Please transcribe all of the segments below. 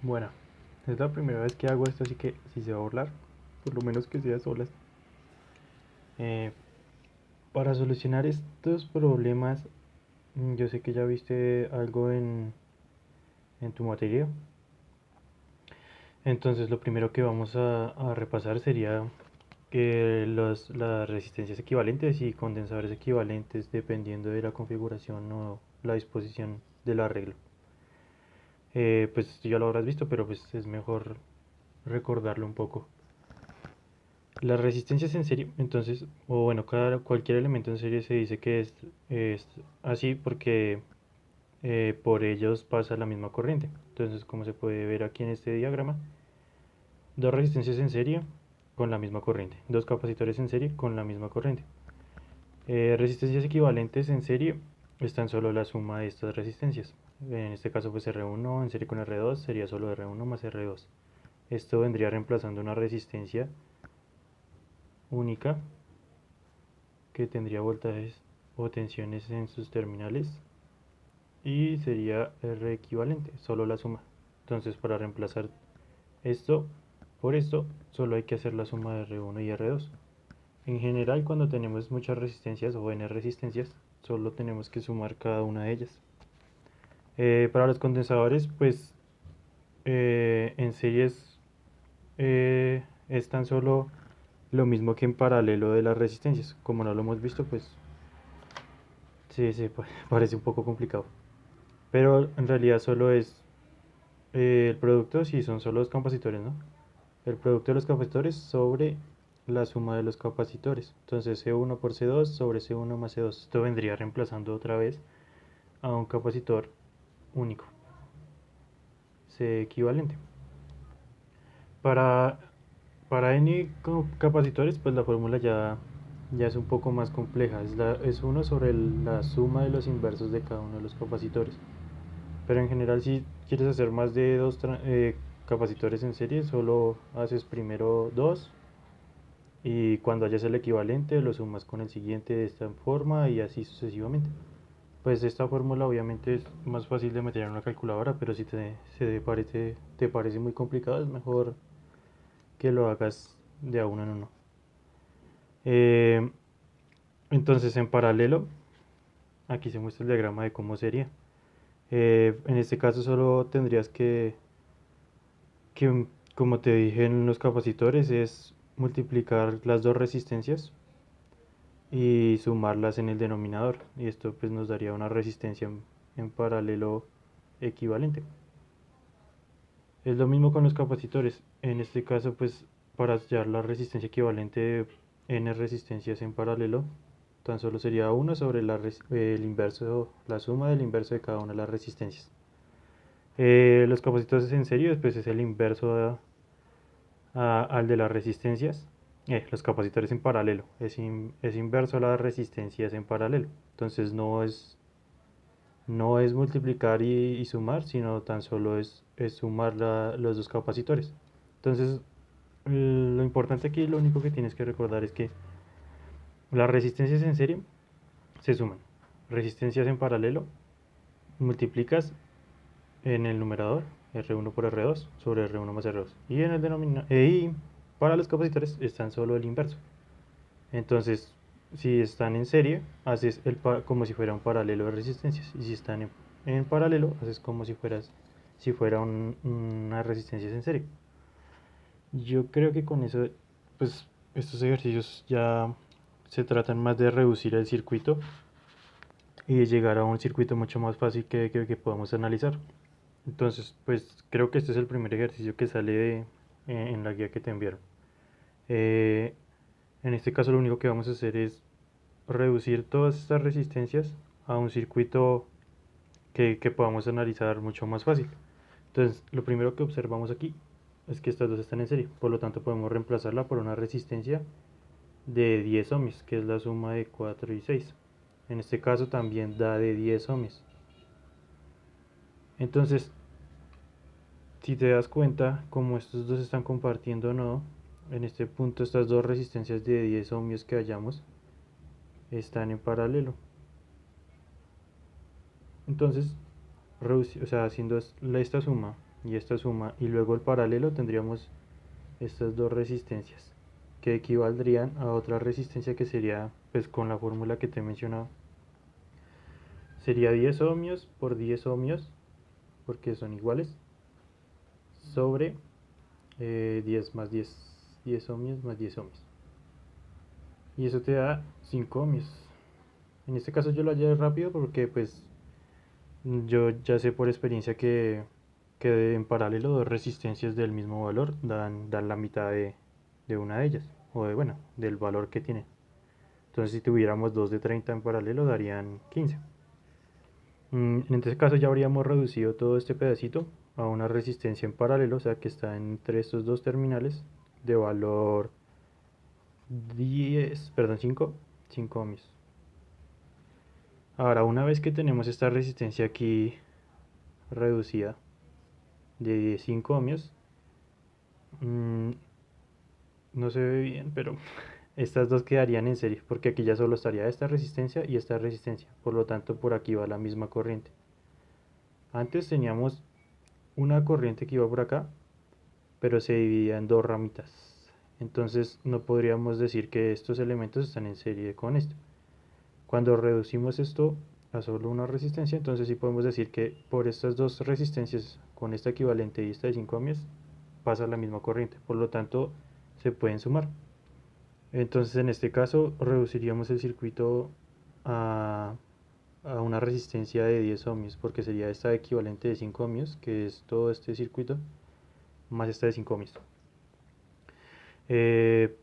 Bueno, es la primera vez que hago esto, así que si se va a burlar, por lo menos que sea solas. Eh, para solucionar estos problemas, yo sé que ya viste algo en tu materia. Entonces lo primero que vamos a repasar sería que las resistencias equivalentes y condensadores equivalentes dependiendo de la configuración o la disposición del arreglo. Pues esto ya lo habrás visto, pero pues es mejor recordarlo un poco. Las resistencias en serie, entonces, o bueno, cualquier elemento en serie se dice que es así porque por ellos pasa la misma corriente. Entonces, como se puede ver aquí en este diagrama, dos resistencias en serie con la misma corriente, dos capacitores en serie con la misma corriente. Resistencias equivalentes en serie están solo la suma de estas resistencias. En este caso, pues R1 en serie con R2 sería solo R1 más R2. Esto vendría reemplazando una resistencia única que tendría voltajes o tensiones en sus terminales y sería R equivalente, solo la suma. Entonces para reemplazar esto por esto, solo hay que hacer la suma de R1 y R2. En general, cuando tenemos muchas resistencias o n resistencias, solo tenemos que sumar cada una de ellas. Para los condensadores, pues en series es tan solo lo mismo que en paralelo de las resistencias. Como no lo hemos visto, pues sí, sí, parece un poco complicado. Pero en realidad solo es el producto, si son solo los capacitores, ¿no? El producto de los capacitores sobre la suma de los capacitores. Entonces C1 por C2 sobre C1 más C2. Esto vendría reemplazando otra vez a un capacitor único. C equivalente. Para, para N capacitores, pues la fórmula ya es un poco más compleja. Es 1 sobre la suma de los inversos de cada uno de los capacitores. Pero en general, si quieres hacer más de dos capacitores en serie, solo haces primero dos y cuando hayas el equivalente lo sumas con el siguiente de esta forma y así sucesivamente. Pues esta fórmula obviamente es más fácil de meter en una calculadora, pero si te parece muy complicado, es mejor que lo hagas de a uno en uno. Eh, entonces en paralelo, aquí se muestra el diagrama de cómo sería. En este caso solo tendrías que, como te dije en los capacitores, es multiplicar las dos resistencias y sumarlas en el denominador. Y esto pues nos daría una resistencia en paralelo equivalente. Es lo mismo con los capacitores. En este caso pues para hallar la resistencia equivalente de n resistencias en paralelo, tan solo sería 1 sobre el inverso, la suma del inverso de cada una de las resistencias. Los capacitores en serie pues es el inverso al de las resistencias. Los capacitores en paralelo es inverso a las resistencias en paralelo. Entonces no es multiplicar y sumar, sino tan solo es sumar los dos capacitores. Entonces lo importante aquí, lo único que tienes que recordar es que las resistencias en serie se suman. Resistencias en paralelo multiplicas en el numerador R1 por R2 sobre R1 más R2. Y en el denominador, y para los capacitores están solo el inverso. Entonces, si están en serie, haces como si fuera un paralelo de resistencias. Y si están en paralelo, haces como si fuera una resistencia en serie. Yo creo que con eso, pues estos ejercicios ya se tratan más de reducir el circuito y de llegar a un circuito mucho más fácil que podamos analizar. Entonces, pues creo que este es el primer ejercicio que sale en la guía que te enviaron. Eh, en este caso lo único que vamos a hacer es reducir todas estas resistencias a un circuito que podamos analizar mucho más fácil. Entonces, lo primero que observamos aquí es que estas dos están en serie, por lo tanto podemos reemplazarla por una resistencia de 10 ohms, que es la suma de 4 y 6. En este caso también da de 10 ohms. Entonces, si te das cuenta, como estos dos están compartiendo nodo, en este punto estas dos resistencias de 10 ohmios que hallamos están en paralelo. Entonces, o sea, haciendo esta suma y esta suma, y luego el paralelo, tendríamos estas dos resistencias que equivaldrían a otra resistencia que sería, pues con la fórmula que te he mencionado, sería 10 ohmios por 10 ohmios, porque son iguales, sobre 10 más 10, 10 ohmios más 10 ohmios. Y eso te da 5 ohmios. En este caso yo lo hallé rápido porque pues yo ya sé por experiencia que en paralelo dos resistencias del mismo valor dan la mitad de una de ellas, o de, bueno, del valor que tiene. Entonces si tuviéramos dos de 30 en paralelo darían 15. En este caso ya habríamos reducido todo este pedacito a una resistencia en paralelo, o sea que está entre estos dos terminales de valor 10, perdón, 5 ohmios. Ahora, una vez que tenemos esta resistencia aquí reducida de 5 ohmios, no se ve bien, pero estas dos quedarían en serie, porque aquí ya solo estaría esta resistencia y esta resistencia, por lo tanto por aquí va la misma corriente. Antes teníamos una corriente que iba por acá, pero se dividía en dos ramitas. Entonces no podríamos decir que estos elementos están en serie con esto. Cuando reducimos esto a solo una resistencia, entonces sí podemos decir que por estas dos resistencias, con esta equivalente y esta de 5 ohmios, pasa la misma corriente. Por lo tanto, se pueden sumar. Entonces en este caso reduciríamos el circuito a, a una resistencia de 10 ohmios, porque sería esta equivalente de 5 ohmios, que es todo este circuito, más esta de 5 ohmios. Eh,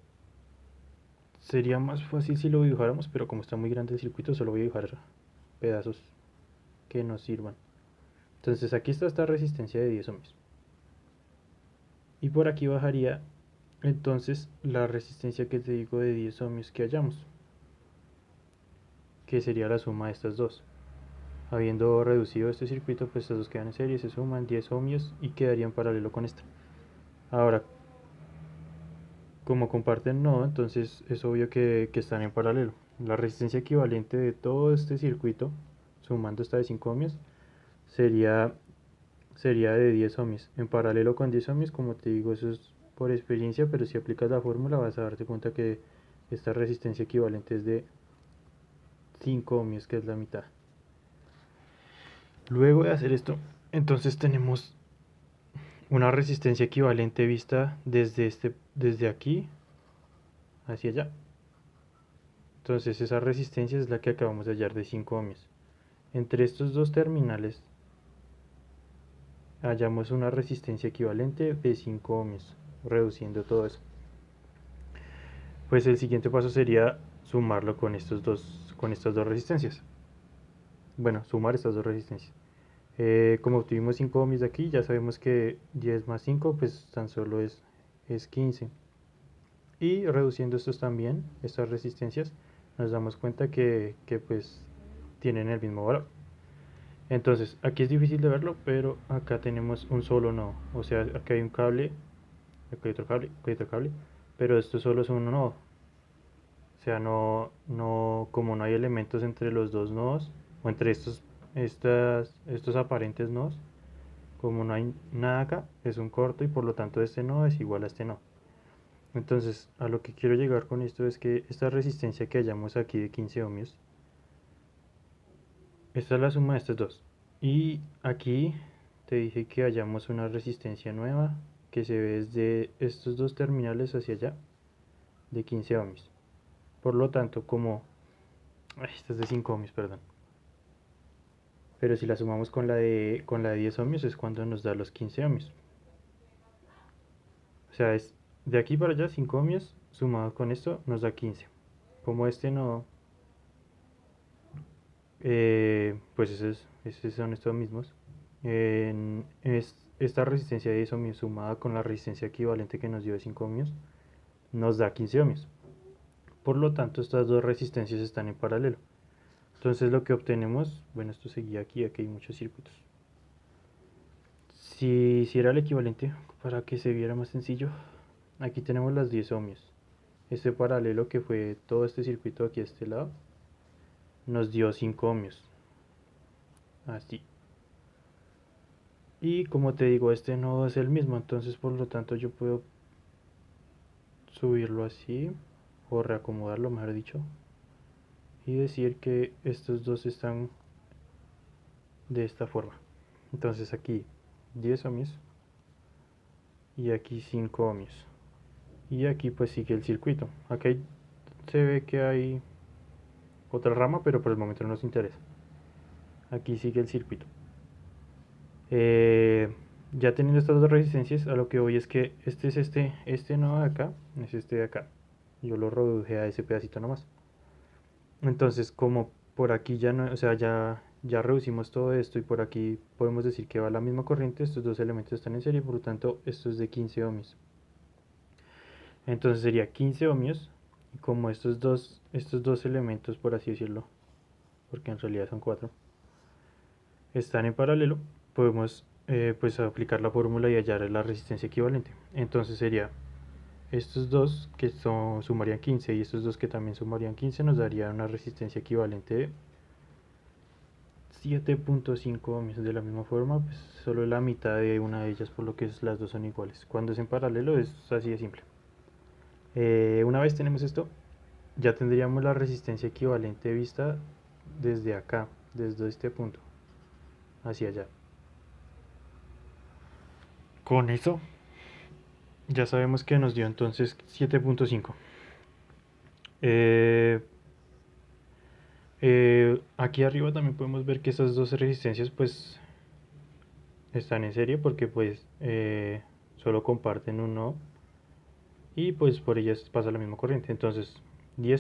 Sería más fácil si lo dibujáramos, pero como está muy grande el circuito, solo voy a dibujar pedazos que nos sirvan. Entonces aquí está esta resistencia de 10 ohmios. Y por aquí bajaría entonces la resistencia que te digo de 10 ohmios que hallamos, que sería la suma de estas dos. Habiendo reducido este circuito, pues estas dos quedan en serie, se suman 10 ohmios y quedarían en paralelo con esta. Ahora, como comparten nodo, entonces es obvio que están en paralelo. La resistencia equivalente de todo este circuito, sumando esta de 5 ohmios, sería de 10 ohmios. En paralelo con 10 ohmios, como te digo, eso es por experiencia, pero si aplicas la fórmula vas a darte cuenta que esta resistencia equivalente es de 5 ohmios, que es la mitad. Luego de hacer esto, entonces tenemos una resistencia equivalente vista desde aquí hacia allá. Entonces esa resistencia es la que acabamos de hallar de 5 ohmios. Entre estos dos terminales hallamos una resistencia equivalente de 5 ohmios, reduciendo todo eso. Pues el siguiente paso sería sumarlo con estas dos resistencias. Bueno, sumar estas dos resistencias. Como obtuvimos 5 ohmios de aquí, ya sabemos que 10 más 5 pues tan solo es 15. Y reduciendo estos también, estas resistencias, nos damos cuenta que pues tienen el mismo valor. Entonces, aquí es difícil de verlo, pero acá tenemos un solo nodo. O sea, acá hay un cable, acá hay otro cable, acá hay otro cable, pero esto solo es un nodo. O sea, como no hay elementos entre los dos nodos, o entre estos aparentes nodos, como no hay nada acá, es un corto y por lo tanto este nodo es igual a este nodo. Entonces, a lo que quiero llegar con esto es que esta resistencia que hallamos aquí de 15 ohmios, esta es la suma de estos dos. Y aquí te dije que hallamos una resistencia nueva que se ve desde estos dos terminales hacia allá de 15 ohmios. Por lo tanto, esta es de 5 ohmios, perdón. Pero si la sumamos con la de 10 ohmios es cuando nos da los 15 ohmios. O sea, es de aquí para allá 5 ohmios sumado con esto nos da 15. Como este no, pues esos son estos mismos. Esta resistencia de 10 ohmios sumada con la resistencia equivalente que nos dio de 5 ohmios nos da 15 ohmios. Por lo tanto, estas dos resistencias están en paralelo. Entonces lo que obtenemos, bueno, esto seguía aquí hay muchos circuitos. Si hiciera el equivalente, para que se viera más sencillo, aquí tenemos las 10 ohmios. Este paralelo que fue todo este circuito aquí a este lado, nos dio 5 ohmios. Así. Y como te digo, este nodo es el mismo, entonces por lo tanto yo puedo subirlo así, o reacomodarlo, mejor dicho, y decir que estos dos están de esta forma. Entonces aquí 10 ohmios y aquí 5 ohmios. Y aquí pues sigue el circuito. Aquí se ve que hay otra rama, pero por el momento no nos interesa. Aquí sigue el circuito. Eh, ya teniendo estas dos resistencias, a lo que voy es que este nodo de acá, es este de acá. Yo lo reduje a ese pedacito nomás. Entonces, como por aquí ya no, o sea, ya reducimos todo esto y por aquí podemos decir que va la misma corriente, estos dos elementos están en serie, por lo tanto, esto es de 15 ohmios. Entonces sería 15 ohmios, y como estos dos elementos, por así decirlo, porque en realidad son cuatro, están en paralelo, podemos pues aplicar la fórmula y hallar la resistencia equivalente. Entonces sería estos dos que sumarían 15 y estos dos que también sumarían 15 nos daría una resistencia equivalente de 7.5 ohmios. De la misma forma, pues solo la mitad de una de ellas, por lo que las dos son iguales. Cuando es en paralelo es así de simple. Una vez tenemos esto, ya tendríamos la resistencia equivalente vista desde acá, desde este punto hacia allá. Con eso ya sabemos que nos dio entonces 7.5. Eh, aquí arriba también podemos ver que estas dos resistencias pues están en serie porque pues solo comparten un nodo y pues por ellas pasa la misma corriente. Entonces 10